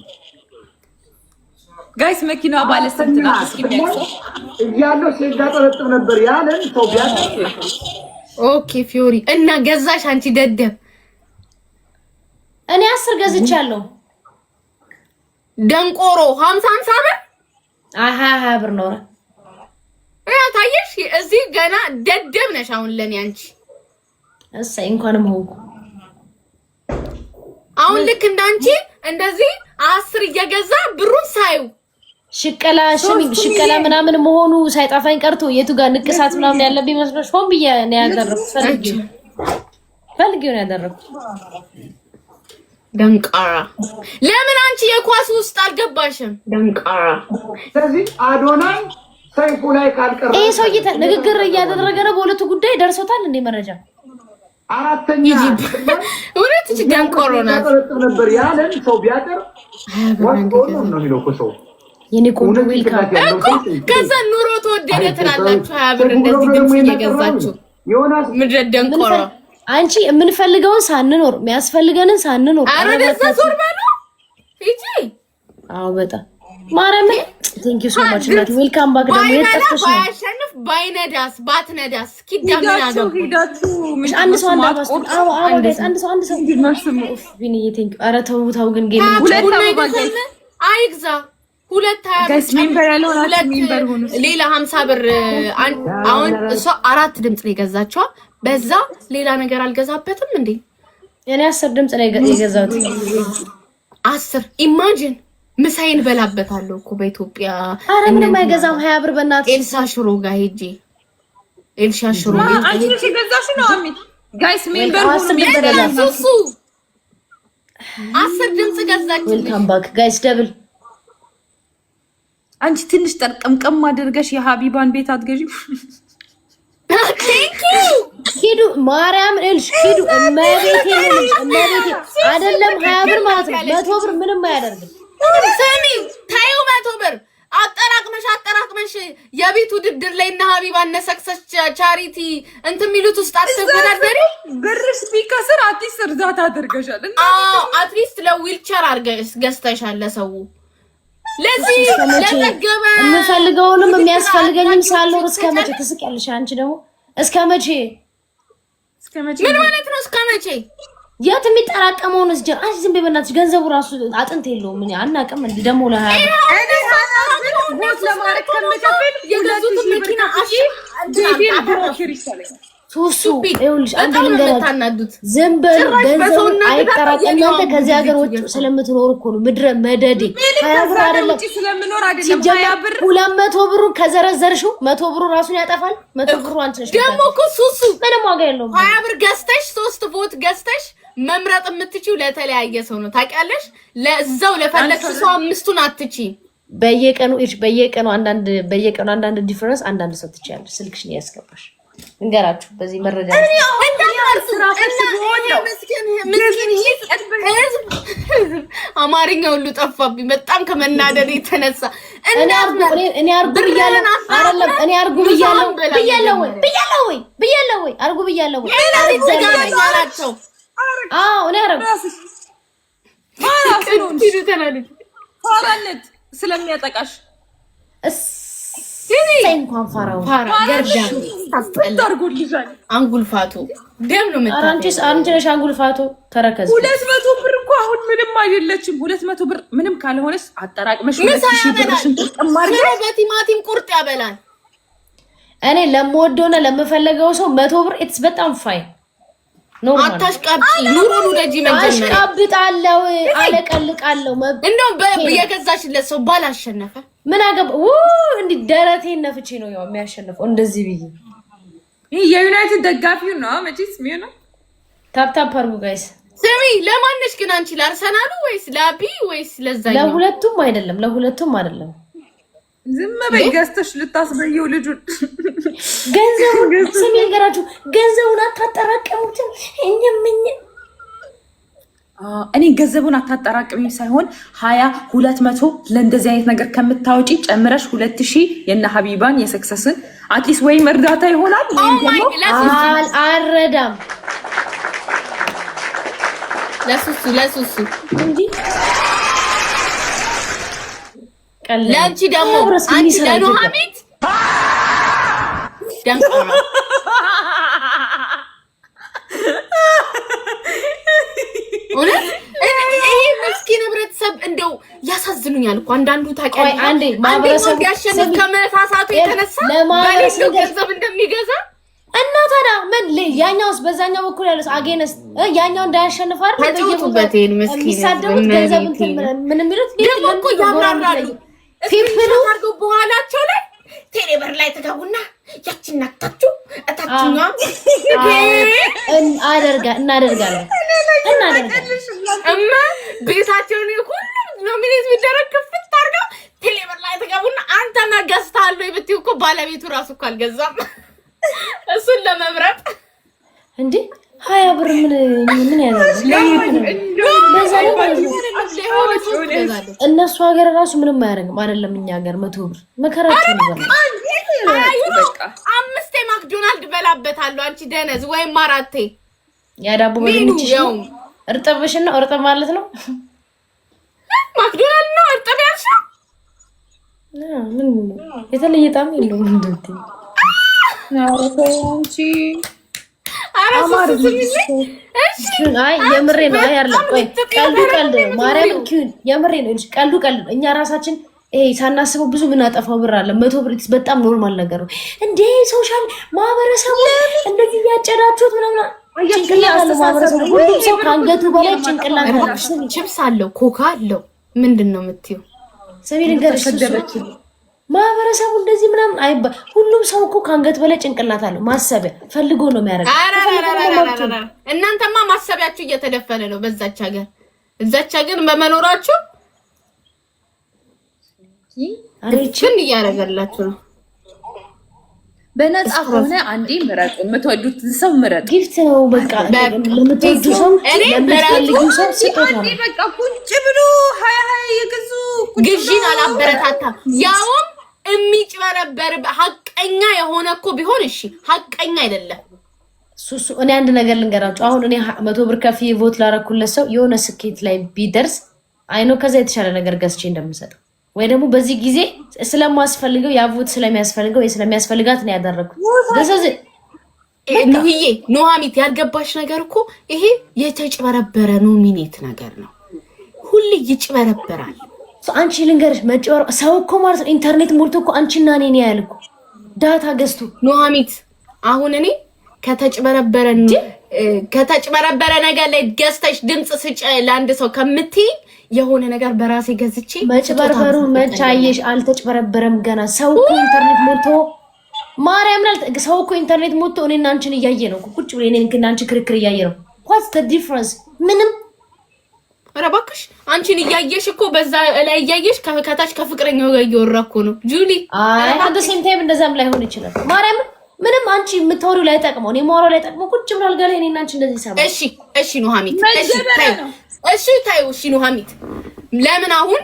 ጋይስ መኪና ባለ ስንት ናት እስኪ የሚያውቀው እያለው ሲጋጠረጥም ነበር ያለን ሰው ቢያንስ ኦኬ ፊዮሪ እና ገዛሽ አንቺ ደደብ እኔ 10 ገዝቻለሁ ደንቆሮ 50 ብር 20 ብር ነው ታየሽ እዚህ ገና ደደብ ነሽ አሁን ለኔ አንቺ እሰይ እንኳንም ሆንኩ አሁን ልክ እንዳንቺ እንደዚህ 10 እየገዛ ብሩን ሳዩ ሽቀላ ምናምን መሆኑ ሳይጣፋኝ ቀርቶ የቱ ጋር ንቅሳት ምናምን ያለብኝ መስሎሽ ሆን ብዬ ነው ያደረኩት ፈልጌው ነው ያደረኩት ደንቃራ ለምን አንቺ የኳስ ውስጥ አልገባሽም ደንቃራ ስለዚህ አዶናይ ሰይፉ ላይ ካልቀረ ይሄ ሰውዬ ንግግር እያደረገ ነው በሁለቱ ጉዳይ ደርሶታል እንደ መረጃ አራተኛ እውነት እቺ ደንቆሮ ናት ነበር ያለን ሰው ቢያቀር ወጥቶ ነው የሚለው ሰው የኔ ቆንጆ ዌልካም እኮ ከዛ ኑሮ ተወደደ ትላላችሁ 20 ብር እንደዚህ ድምጽ እየገዛችሁ ዮናስ ምድረ ደንቆሮ አንቺ የምንፈልገውን ሳንኖር የሚያስፈልገንን ሳንኖር አረ ደዛ ዞር ባሉ እጂ አዎ በጣም ማርያም ቴንክ ዩ ሶ ማች እናት ዌልካም ባክ ደግሞ የጠፍተሽ ነው ባያሸንፍ ባይነዳስ ባትነዳስ ኪዳምን ያገቡ አንድ ሰው አንድ ሰው ቢኒዬ ቴንክ አረ ተው ግን ጌም አይግዛ 220 ሌላ 50 ብር አሁን እሷ 4 ድምጽ ነው የገዛችው በዛ ሌላ ነገር አልገዛበትም እንዴ እኔ 10 ድምጽ ነው የገዛሁት 10 ኢማጂን ምሳይን በላበታለሁ እኮ በኢትዮጵያ አረ ምንም አይገዛም 20 ብር በእናት ኤልሳ ሽሮ ጋር ሄጄ ኤልሳ ሽሮ አንቺ ሲገዛሽ ነው አሚት ጋይስ ሜምበር ሱሱ 10 ድምጽ ገዛች ዌልካም ባክ ጋይስ ደብል አንቺ ትንሽ ጠርቀምቀም አድርገሽ የሀቢባን ቤት አትገዢ ሂዱ ማርያም እልሽ ሂዱ እመቤቴ አይደለም 20 ብር ማለት ነው 100 ብር ምንም አያደርግም ሰሚ ታዩ 100 ብር አጠራቅመሽ የቤት ውድድር ላይ እና ሀቢባን ነሰክሰሽ ቻሪቲ እንትን ሚሉት ውስጥ አትወዳደሪ ብርሽ ቢከስር አትሊስት እርዳታ አድርገሻል አትሊስት ለዊልቸር አድርገሽ ገዝተሻል ለሰው ለዚህ ለተገበ የምፈልገውንም የሚያስፈልገኝም ሳልኖር እስከመቼ ትስቂያለሽ አንቺ ደግሞ እስከመቼ ምን ማለት ነው እስከመቼ? ያት የሚጠራቀመው ነው እንጂ አንቺ ዝም በእናትሽ ገንዘቡ ራሱ አጥንት የለውም። ምን አናውቅም እንዴ ደሞ ለሃያ ቦት ለማረክ ከመከፈል የገዙት መኪና አሺ ሱሱ ይኸውልሽ አንድ ልንገራችሁ፣ ዝም በሉ ገንዘቡ አይጠራቀም። እናንተ ከዚህ ሀገር ወጭ ስለምትኖር እኮ ነው ምድረ መደዴ 20 ብር አይደለም ስለምኖር አይደለም 20 ብር 200 ብሩ ከዘረዘርሽው 100 ብሩ ራሱን ያጠፋል። 100 ብሩ አንቺ ነሽ ደግሞ እኮ ሱሱ ምንም ዋጋ የለውም። 20 ብር ገዝተሽ 3 ቦት ገዝተሽ መምረጥ የምትችይው ለተለያየ ሰው ነው ታውቂያለሽ። ለዛው ለፈለግሽ ሰው አምስቱን አትችይ። በየቀኑ አንዳንድ ዲፈረንስ አንዳንድ ሰው ትችያለሽ። ስልክሽ ነው ያስገባሽ እንገራችሁ በዚህ መረጃ አማርኛ ሁሉ ጠፋብኝ በጣም ከመናደድ የተነሳ። እኔ አርጉ ብያለሁ አይደለም እኔ አርጉ ብያለሁ አርጉ ብያለሁ አዎ እኔ አረጋለሁ ፋራነት ስለሚያጠቃሽ እንኳን ፋራው ገርዳ ታርጎልሻል። አንጉልፋቱ ደም ነው መጣ። አንቺ ነሽ አንጉልፋቱ ተረከዝ 200 ብር እኮ አሁን ምንም አይደለችም። 200 ብር ምንም ካልሆነስ አጠራቅመሽ 2000 ብርሽን ተጨማሪ በቲማቲም ቁርጥ ያበላል። እኔ ለምወደውና ለምፈልገው ሰው 100 ብር ኢትስ በጣም ፋይን ነው። አታሽቃብጪ ኑሮኑ ደጂ መጀመሪያ አሽቃብጣለሁ አለቀልቃለሁ። እንደው የገዛሽለት ሰው ባላሸነፈ ምን አገባ እንዴ? ደረቴን ነፍቼ ነው ያው የሚያሸንፈው እንደዚህ ብዬ። ይሄ የዩናይትድ ደጋፊው ነው መቼስ የሚሆነው። ታፕታፕ አርጉ ጋይስ። ስሚ ለማንሽ ግን አንቺ ለአርሰናሉ ወይስ ለአቢ ወይስ ለዛኛው? ለሁለቱም አይደለም። ዝም በይ ገዝተሽ ልታስበየው ልጁን ገንዘቡን ስሚ ነገራችሁ። ገንዘቡን አታጠራቀሙትም። እኔ ገንዘቡን አታጠራቅሚ ሳይሆን 200 ለእንደዚህ አይነት ነገር ከምታወጪ ጨምረሽ 2000 የነ ሀቢባን የሰክሰስን አትሊስት ወይም እርዳታ ይሆናል። አልረዳም ለሱሱ እንዴ ለአንቺ ደግሞ አንቺ ደግሞ ሀሚት ደንቆራ ይሄ ምስኪን ህብረተሰብ እንደው ያሳዝኑኛል እኮ አንዳንዱ ታውቂያለሽ። አንዴ ማህበረሰቡ ያሸንፍ ከመሳሳቱ የተነሳ ለማህበረሰቡ ገንዘብ እንደሚገዛ እና ታዲያ ምን ያኛውስ በዛኛው በኩል ያለው አጌነስ ያኛው እንዳያሸንፍ አይደል? በየቡበት ይሄን ምስኪን የሚሳደቡት ገንዘብ ምን የሚሉት ደግሞ እኮ ያብራራሉ። ፊፍሉ አድርገው በኋላቸው ላይ ቴሌብር ላይ ተጋቡና ያቺን ናታችሁ እታችኛ እናደርጋለን እማ ቤታቸውን ሁሉ ኖሚኔት ቢደረግ ክፍት አድርገው ቴሌብር ላይ ተጋቡና አንተና ገዝተሃል ወይ ብትይው እኮ ባለቤቱ ራሱ እኮ አልገዛም እሱን ለመምረጥ እንዴ 20 ብር ምን ያደርጋል? እነሱ ሀገር ራሱ ምንም አያደርግም አይደለም። እኛ ሀገር 100 ብር መከራችን ነው። አምስቴ ማክዶናልድ በላበታለሁ አንቺ ደነዝ ወይም አራቴ ያዳቦ በልምጭ እርጥብሽና እርጥብ ማለት ነው። ማክዶናልድ ነው እርጥብ ያልሽው ምን የተለየ ጣም የለውም እንዴ? አንቺ አይ የምሬ ነው አይደለም። ቆይ ቀልዱ ማርያም ኪዩን የምሬ ነው። ቀልዱ እኛ ራሳችን ሳናስበው ብዙ ምን አጠፋው ብር አለ። 100 ብር በጣም ኖርማል ነገር ነው እንዴ? ሶሻል ማህበረሰቡ እንደዚህ ያጨዳችሁት ምናምን ጭንቅላት አለ ማህበረሰቡ። ሁሉም ሰው ከአንገቱ በላይ ጭንቅላት አለ። ቺፕስ አለው፣ ኮካ አለው። ምንድነው የምትይው? ሰሚ ነገር ተሰደበች ማህበረሰቡ እንደዚህ ምናምን አይባ። ሁሉም ሰው እኮ ከአንገት በላይ ጭንቅላት አለው። ማሰቢያ ፈልጎ ነው የሚያደርገው። እናንተማ ማሰቢያችሁ እየተደፈነ ነው በዛች ሀገር። እዛች ሀገር በመኖራችሁ ምን እያደረገላችሁ ነው? በነፃ ሆነ አንዴ ምረጡ። የምትወዱት ሰው ምረጡ። ጊፍት ነው በቃ ለምትወዱ ሰው ለምትፈልጉ ሰው ስጦታ ነው። በቃ ቁጭ ብሎ 20 የገዙ ግዢን አላበረታታም። ያውም የሚጭበረበር ሀቀኛ የሆነ እኮ ቢሆን እሺ፣ ሀቀኛ አይደለም። ሱሱ እኔ አንድ ነገር ልንገራችሁ። አሁን እኔ 100 ብር ከፍዬ ቮት ላረኩለት ሰው የሆነ ስኬት ላይ ቢደርስ አይኖ ከዛ የተሻለ ነገር ገዝቼ እንደምሰጠው ወይ ደግሞ በዚህ ጊዜ ስለማስፈልገው ያ ቮት ስለሚያስፈልገው ወይ ስለሚያስፈልጋት ነው ያደረኩት። ኑህዬ ኑሐሚት ያልገባሽ ነገር እኮ ይሄ የተጭበረበረ ኖሚኔት ነገር ነው። ሁሌ ይጭበረበራል። አንቺ ልንገርሽ መጭበር ሰው እኮ ማለት ነው ኢንተርኔት ሞልቶ እኮ አንቺና እኔ ነው ያልኩ ዳታ ገዝቶ ኑሐሚት አሁን እኔ ከተጭበረበረ ነገር ላይ ገዝተሽ ድምጽ ስጭ ለአንድ ሰው ከምትይ የሆነ ነገር በራሴ ገዝቼ መጭበርበሩ መቻየሽ አልተጭበረበረም ገና ሰው እኮ ኢንተርኔት ሞልቶ ማርያም ሰው እኮ ኢንተርኔት ሞልቶ እኔና አንቺን እያየ ነው ቁጭ ብሎ እኔና አንቺ ክርክር እያየ ነው what's the difference ምንም ኧረ እባክሽ አንቺን እያየሽ እኮ በዛ ላይ እያየሽ ከታች ከፍቅረኛው ጋር እየወራኩ ነው ጁሊ አይ አንተ ሴም ታይም እንደዛም ላይ ሆነ ይችላል ማርያም ምንም አንቺ የምታወሪው ላይ ጠቅመው እኔ ማወራው ላይ ጠቅመው ቁጭ ብሎ አልጋ ላይ እኔና አንቺ እንደዚህ ሰማ እሺ ኑሐሚት እሺ ታዩ እሺ ኑሐሚት ለምን አሁን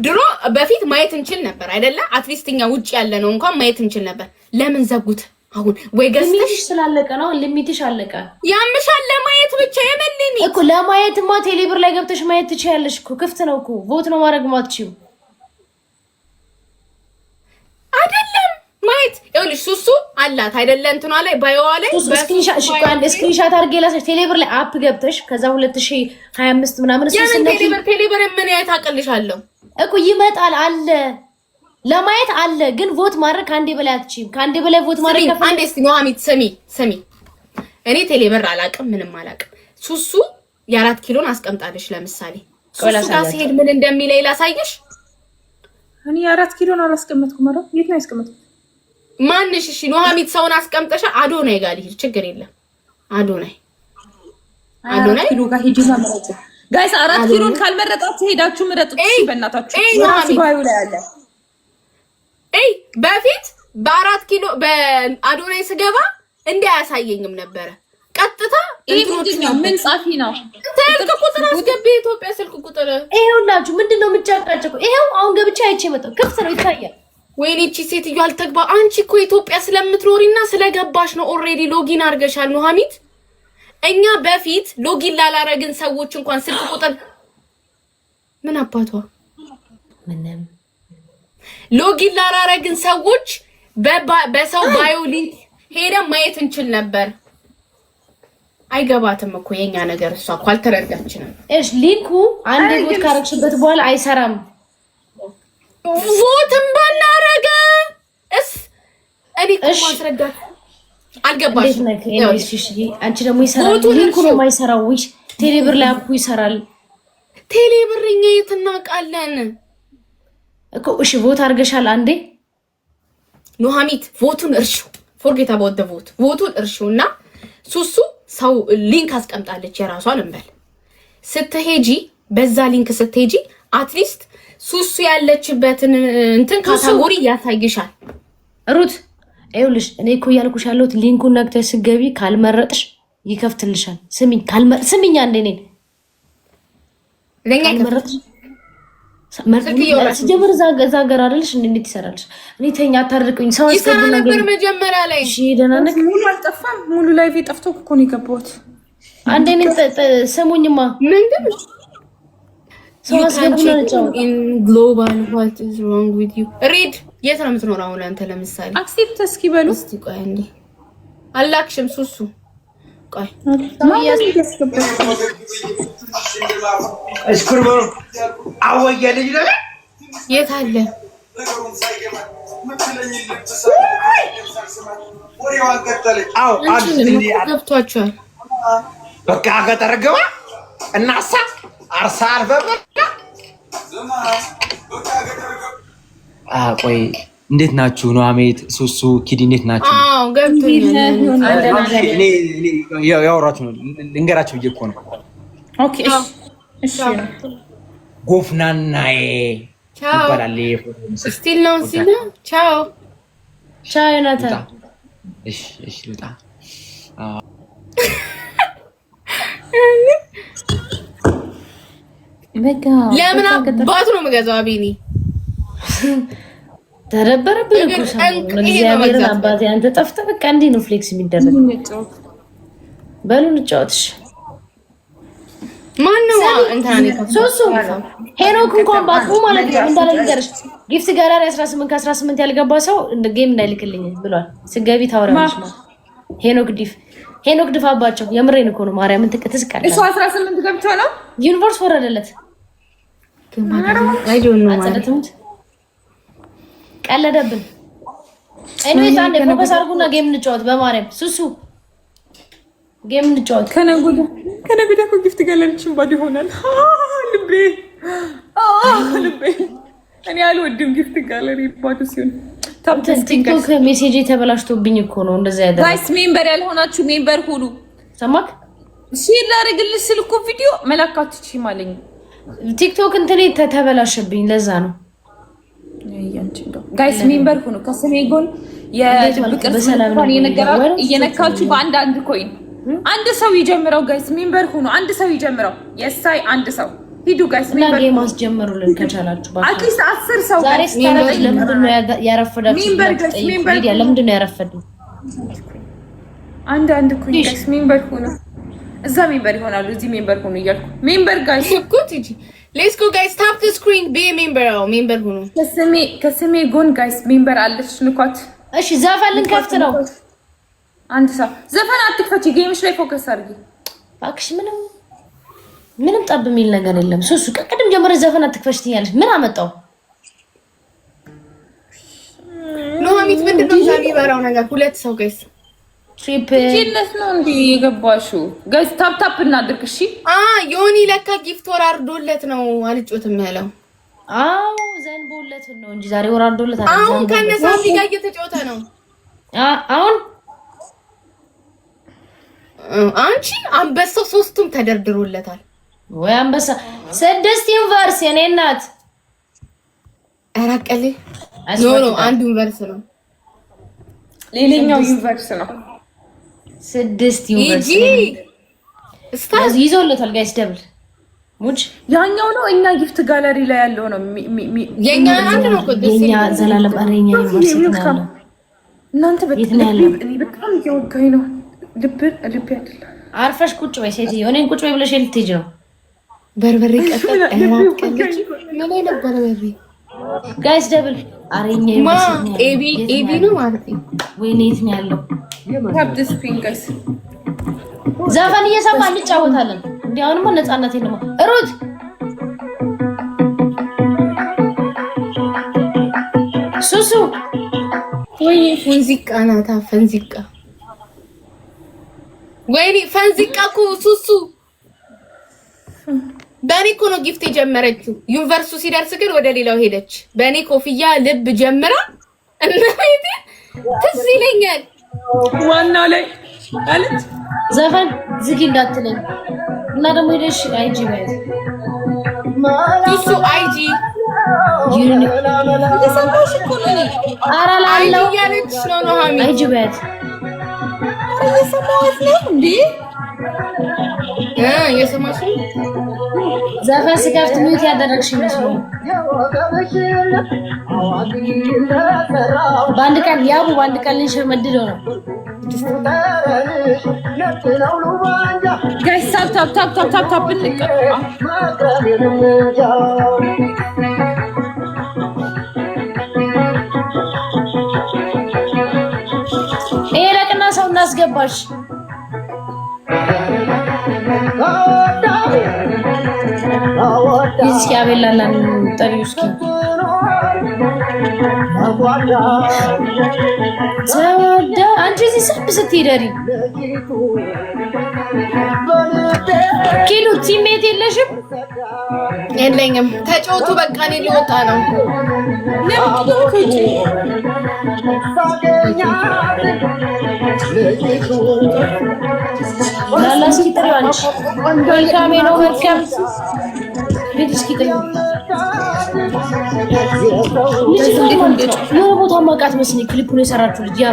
ድሮ በፊት ማየት እንችል ነበር አይደለ አትሊስት እኛ ውጭ ያለ ነው እንኳን ማየት እንችል ነበር ለምን ዘጉት አሁን ወይ ገዝተሽ ስላለቀ ነው ሊሚትሽ አለቀ ያምሻል ለማየት ብቻ የመልኒ እኮ ለማየትማ ቴሌብር ላይ ገብተሽ ማየት ትችያለሽ እኮ ክፍት ነው እኮ ቮት ነው ማድረግ ማትችይው አይደለም ማየት ይኸውልሽ ሱሱ አላት አይደለ እንትኗ ላይ ባይዋ ላይ ስክሪንሻት አድርጌ ላሳሽ ቴሌብር ላይ አፕ ገብተሽ ከዛ 2025 ምናምን እሱ ቴሌብር ምን ያህል ታቀልሻለሁ እኮ ይመጣል አለ ለማየት አለ ግን ቮት ማድረግ ካንዴ በላይ አትችይም ካንዴ በላይ ቮት ማድረግ ከፈለግሽ አንዴ እስቲ ኑሐሚት ስሚ እኔ ቴሌብር አላቅም ምንም አላቅም ሱሱ የ4 ኪሎን አስቀምጣለሽ ለምሳሌ ሱሱ ጋር ሲሄድ ምን እንደሚለኝ ላሳይሽ እኔ 4 ኪሎን አላስቀመጥኩም ማለት የት ነው ያስቀመጥኩት ማንሽ እሺ ኑሐሚት ሰውን አስቀምጠሻ አዶናይ ጋር ልሂድ ችግር የለም አዶናይ ኪሎ ጋር ሂጂ ማለት ጋይስ 4 ኪሎን ካልመረጣችሁ ሄዳችሁ ምረጡት እሺ በእናታችሁ ራሱ ባዩ ላይ አለ በፊት በ4 ኪሎ በአዶናይ ስገባ እንዳያሳየኝም ነበረ ቀጥታ እንትኖችኛው ምን ጻፊ ነው ስልክ ቁጥር አስገቢ ኢትዮጵያ ስልክ ቁጥር ይሄውላችሁ ምንድነው የምጫቃጨቁ ይሄው አሁን ገብቻ አይቼ መጣሁ ክፍት ነው ይታያል ወይኔ እቺ ሴትዮ አልተግባ አንቺ እኮ ኢትዮጵያ ስለምትኖሪና ስለገባሽ ነው ኦሬዲ ሎጊን አድርገሻል ኑሐሚት እኛ በፊት ሎጊን ላላረግን ሰዎች እንኳን ስልክ ቁጥር ምን አባቷ ምንም ሎጊን ላላረግን ሰዎች በሰው ባዮ ሊንክ ሄደን ማየት እንችል ነበር አይገባትም እኮ የኛ ነገር እሷ እኮ አልተረዳችንም እሺ ሊንኩ አንድ ቮት ካረግሽበት በኋላ አይሰራም ቮትም ባላረገ እኔ እኮ ማስረዳት አልገባሽ አንቺ ደግሞ ይሰራል ሊንኩ ነው የማይሰራው ወይ ቴሌብር ላይ አፑ ይሰራል ቴሌብር እኛ የት እናውቃለን እኮ እሺ ቮት አድርገሻል አንዴ ኑሐሚት ቮቱን እርሹ ፎርጌት አባውት ቮቱን እርሹና ሱሱ ሰው ሊንክ አስቀምጣለች የራሷን እንበል ስትሄጂ በዛ ሊንክ ስትሄጂ አትሊስት ሱሱ ያለችበትን እንትን ካታጎሪ ያሳይሻል ሩት አይውልሽ እኔ እኮ ያልኩሽ ያለሁት ሊንኩን ነክተሽ ስገቢ ካልመረጥሽ ይከፍትልሻል ስሚኝ አንዴ ነኝ ለኛ ካልመረጥሽ ሲጀምር እዛ ጋር አይደልሽ እንዴት ይሰራልሽ እኔ ተኛ አታርቁኝ ሰው አስቀድሞ ነገር መጀመሪያ ላይ እሺ ደህና ነህ ሙሉ አልጠፋም ሙሉ ላይቭ ጠፍቶ እኮ ነው የገባሁት አንዴ ነኝ ሰሙኝማ ምንድን ሰው አስቀድሞ ነው in global what is wrong with you read የት ነው የምትኖረው አሁን አንተ ለምሳሌ አክሴፕት እስኪ በሉ እስቲ ቆይ እንዴ አላክሽም ሱሱ ቆይ እስኩርቦ አወየ ልጅ ነው የት አለ አው ገብቷቸዋል በቃ ከተረገባ እናሳ አርሳ አርበበ ቆይ እንዴት ናችሁ ኑሐሚት ሱሱ ኪዲ እንዴት ናችሁ አዎ ገብቶኛል እኔ ያወራችሁ ነው ልንገራችሁ ብዬ እኮ ነው ኦኬ እሺ ጎፍናናዬ ይባላል ስቲል ነው ሲና ቻው ናታ እሺ ልጣ ለምን አባቱ ነው የምገዛው አቢኒ ተረበረብኝ እኮ እግዚአብሔርን አባቴ አንተ ጠፍተህ በቃ እንዴ ነው ፍሌክስ የሚደረግ በሉ እንጫወትሽ ማነው እንታኔ ሶሶ ሄኖክ እንኳን ባቁ ማለት ነው እንዳለ ልንገርሽ ጊፍት ጋላሪ 18 ከ18 ያልገባ ሰው ጌም እንዳይልክልኝ ብሏል ስገቢ ታወራለሽ ነው ሄኖክ ድፋባቸው። የምሬን እኮ ነው። ማርያምን ትቀጥስቃለ እሱ 18 ገብቶ ነው ዩኒቨርስ ወረደለት። አይ ዶንት ኖ አጸደትምት ቀለደብን። ኤኒዌይስ አንዴ ፎከስ አድርጉና ጌም እንጫወት። በማርያም ሱሱ ጌም እንጫወት። ከነጉዳ እኮ ጊፍት ጋለሪችን ባዶ ይሆናል። ልቤ እኔ አልወድም ጊፍት ጋለሪ ባዶ ሲሆን። ቲክቶክ ሜሴጅ ተበላሽቶብኝ እኮ ነው እንደዛ ያደረኩት። ጋይስ ሜምበር ያልሆናችሁ ሜምበር ሁሉ ሰማክ ሼር ላደርግልሽ ስል እኮ ቪዲዮ መላካት እቺ ማለኝ ቲክቶክ እንትኔ ተበላሽብኝ ለዛ ነው። ጋይስ ሜምበር ሁኑ። ከስሜ ጎን የድብቅ በሰላም እየነካችሁ በአንድ ኮይን አንድ ሰው ይጀምረው። ጋይስ ሜምበር ሁኑ። አንድ ሰው ይጀምረው። የሳይ አንድ ሰው ሂዱ ጋይስ ሜምበር ጌም አስጀምሩልን ከቻላችሁ ባክ። አትሊስት 10 ሰው ዛሬ ስታረግ ለምንድን ነው ያረፈዳችሁ? ሜምበር ለምንድን ነው ያረፈዱ? አንድ ኮይን ጋይስ ሜምበር ሁኑ። እዛ ሜምበር ይሆናሉ፣ እዚህ ሜምበር ሁኑ እያልኩ ሜምበር ጋይስ ጉድ እንጂ ሌትስ ጎ ጋይስ ታፕ ዘ ስክሪን ቢ ሜምበር ሜምበር ሁኑ። ከስሜ ጎን ጋይስ ሜምበር አለች ንኳት። እሺ ዘፈን ልንከፍት ነው። አንድ ሰው ዘፈን አትክፈቺ፣ ጌምሽ ላይ ፎከስ አድርጊ እባክሽ። ምንም ጠብ የሚል ነገር የለም። ሱሱ ቅድም ጀምረሽ ዘፈን አትክፈች ትኛለሽ። ምን አመጣው? ኑሐሚት ምንድነው የሚበራው ነገር? ሁለት ሰው ጋይስ ጂነስ ነው እንዴ የገባሽው? ጋይስ ታፕ ታፕ እናድርግ። እሺ ዮኒ ለካ ጊፍት ወራርዶለት ነው አልጮትም ያለው። አዎ ዘንቦለት ነው እንጂ ዛሬ ወራርዶለት አይደል? አሁን ከነሳም ጋር እየተጫወተ ነው። አሁን አንቺ አንበሳው ሶስቱም ተደርድሮለታል። ወይ አንበሳ 6 ዩኒቨርስ የኔ እናት አራቀሌ ኖ አንድ ዩኒቨርስ ነው። ሌላኛው ዩኒቨርስ ነው። 6 ዩኒቨርስ ስታዝ ይዞለታል ጋይስ ደብል ሙጅ ያኛው ነው። እኛ ጊፍት ጋለሪ ላይ ያለው ነው። የኛ አንድ ነው ቅዱስ የኛ ዘላለም አረኛ ዩኒቨርሲቲ ነው። እናንተ በጣም እየወጋኝ ነው። ልብ አይደለም። አርፈሽ ቁጭ በይ ሴትዮ። እኔን ቁጭ በይ ብለሽ ልትሄጂ ነው። በርበሬ ቀጠል አይራት ቀለች ምን ላይ ነበር በርበሬ ጋይስ ደብል አረኛ ዩኒቨርሲቲ ኤቢ ነው ማለት ነው። ወይኔ የት ነው ያለው? ታፕ ዲስ ፒንግ ጋይስ ዘፈን እየሰማን እንጫወታለን። እንዲያውንማ ነፃነት የለም። ሩት ሱሱ ወይ ፈንዚቃ ናታ ፈንዚቃ ወይኔ ፈንዚቃ እኮ ሱሱ በኔ እኮ ነው ጊፍት የጀመረችው። ዩኒቨርሱ ሲደርስ ግን ወደ ሌላው ሄደች። በኔ ኮፍያ ልብ ጀምራ እና ትዝ ይለኛል ዋናው ላይ ማለት ዘፈን ዝጊ እንዳትለኝ እና ደግሞ ሄደሽ አይጂ ማለት ሱሱ አይጂ እየሰማሽ እኮ ነው። ኧረ ላለው ያለች ነው ኑሐሚን አይጂ ማለት እየሰማሁት ነው እንዴ? የሰማሽ ዘፈን ስከፍት ሚውት ያደረግሽ ይመስላል። በአንድ ቀን ልንሸመድደው ነው። ጋይስ ታፕ ይሄ ለቅና ሰው እናስገባሽ። እስኪ አቤላላን ጠሪው እስኪ ተወዳ አንቺ እዚህ ሰብ ስትሄደሪ ኪሉ ቲሜት የለሽም? የለኝም። ተጫወቱ በቃ እኔ ሊወጣ ነው። ላላ እስኪ ጥሪው አንቺ መልካሜ ነው መልካም ቤት እስኪ ጥሪው የሆነ ቦታ ማውቃት መስሎኝ ክሊፑን የሰራችሁ ልጅ ያ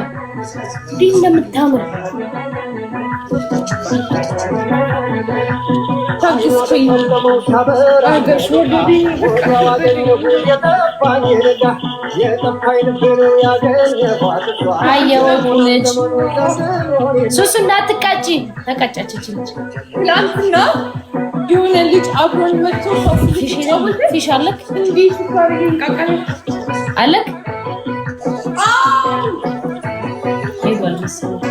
እንዴት እንደምታምር አየወቁልጅ ሱሱ እንዳትቃጪ ተቀጫች ልጅ ትላንትና የሆነ ልጅ አብሮን መጥቶ ፊሽ አለክ እንዴት ይቃቃል አለክ ይባል መሰለኝ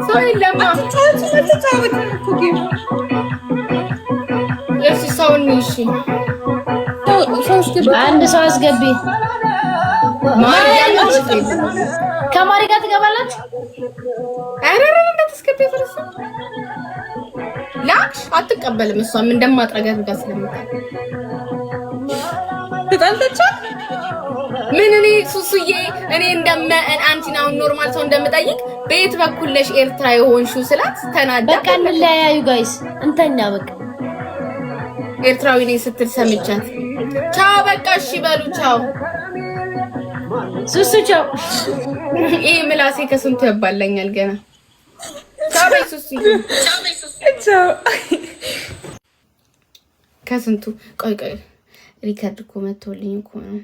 ሰው የለም። እሺ ሰውን እሺ አንድ ሰው አስገቢ። ከማሪ ጋር ትገባላችሁ? አረ እንዳትስገቢ ፈረስ ላክሽ አትቀበልም። እሷም እንደማጥረጋት ጋር ስለምታውቅ ተጣልተቻ ምን እኔ ሱሱዬ እኔ አንቺን አሁን ኖርማል ሰው እንደምጠይቅ በየት በኩል ለሽ ኤርትራ የሆንሽው ስላት ተናዳ በቃ እንለያዩ ጋይስ እንተኛ በቃ ኤርትራዊ ነኝ ስትል ሰምቻት ቻው በቃ እሺ በሉ ቻው ሱሱ ቻው። ይሄ ምላሴ ከስንቱ ያባለኛል ገና ቻው በይ ሱሱዬ ቻው ከስንቱ ቆይ ሪከርድ እኮ መጥቶልኝ እኮ ነው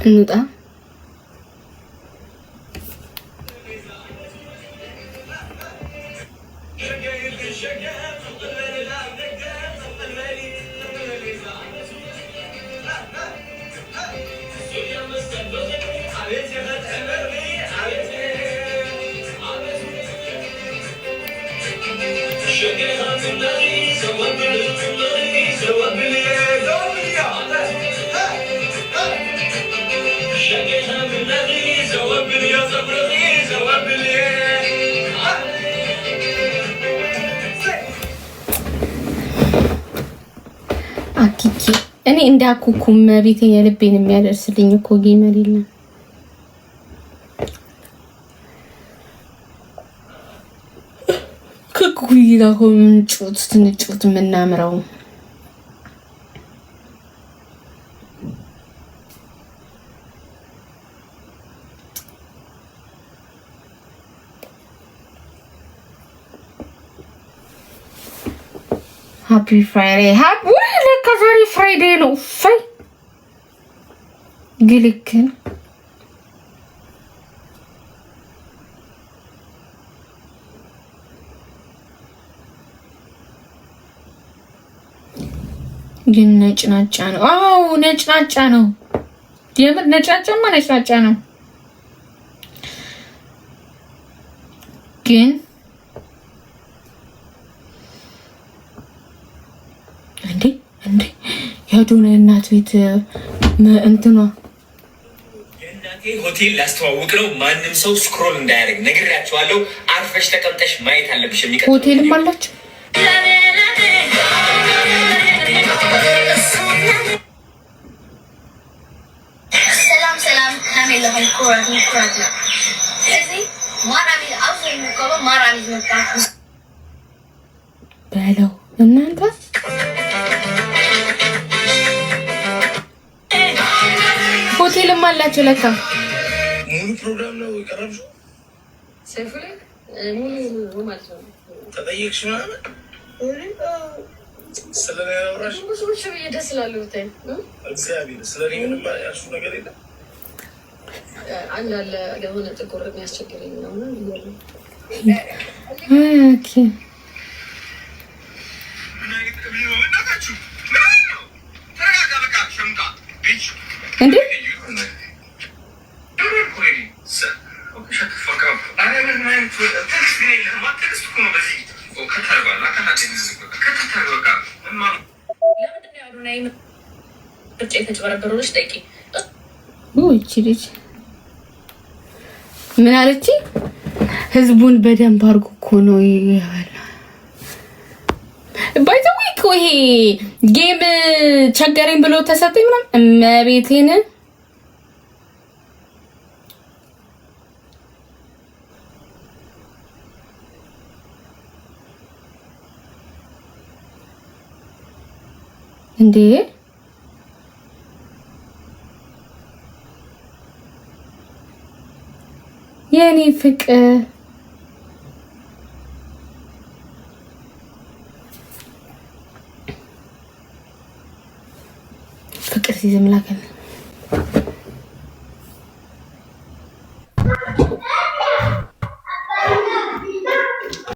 እንውጣ አኪኪ እኔ እንዳኩኩም ቤቴ የልቤን የሚያደርስልኝ እኮ ጌመር የለም። ከኩኩይ ጋር ሆንጩት ትንጩት ምናምረው Happy Friday. Look, very Friday no fay. Gilikin. ግን ነጭናጫ ነው። አዎ ነጭናጫ ነው። የምር ነጭናጫማ ነጭናጫ ነው። ግን እንዴ የአዶናይ እናት ቤት እንትኗ የእናቴ ሆቴል ላስተዋውቅ ነው። ማንም ሰው ስክሮል እንዳያደርግ ነግሬያቸዋለሁ። አርፈሽ ተቀምጠሽ ማየት አለብሽ። የሚቀጥለው ሆቴልም አላችሁ። ሰላም ካሜላ ሆይ ኩራት ነው። ስለዚህ ማራሚ አፍሪ ሙቀበ ማራሚ መጣ በለው እናንተ ሆቴልም አላችሁ ለካ። ሙሉ ፕሮግራም ነው የቀረብሽው? ሰይፉ ሙሉ ማለት ነው። ተጠየቅሽ ምናምን ስለኔ ያወራሽ ብዙ ደስ ይላል። ብታይ እግዚአብሔር ስለኔ ምንም ያልሽው ነገር የለም። አንድ አለ የሆነ ጥቁር የሚያስቸግረኝ ነው ነው ኦኬ እንዴ ይቺ ልጅ ምን አለች? ህዝቡን በደንብ አድርጎ እኮ ነው ይያላ ባይዘው እኮ ይሄ ጌም ቸገረኝ ብሎ ተሰጠኝ ምናምን እመቤቴን እንዴ የኔ ፍቅር ፍቅር ሲዝም ላከን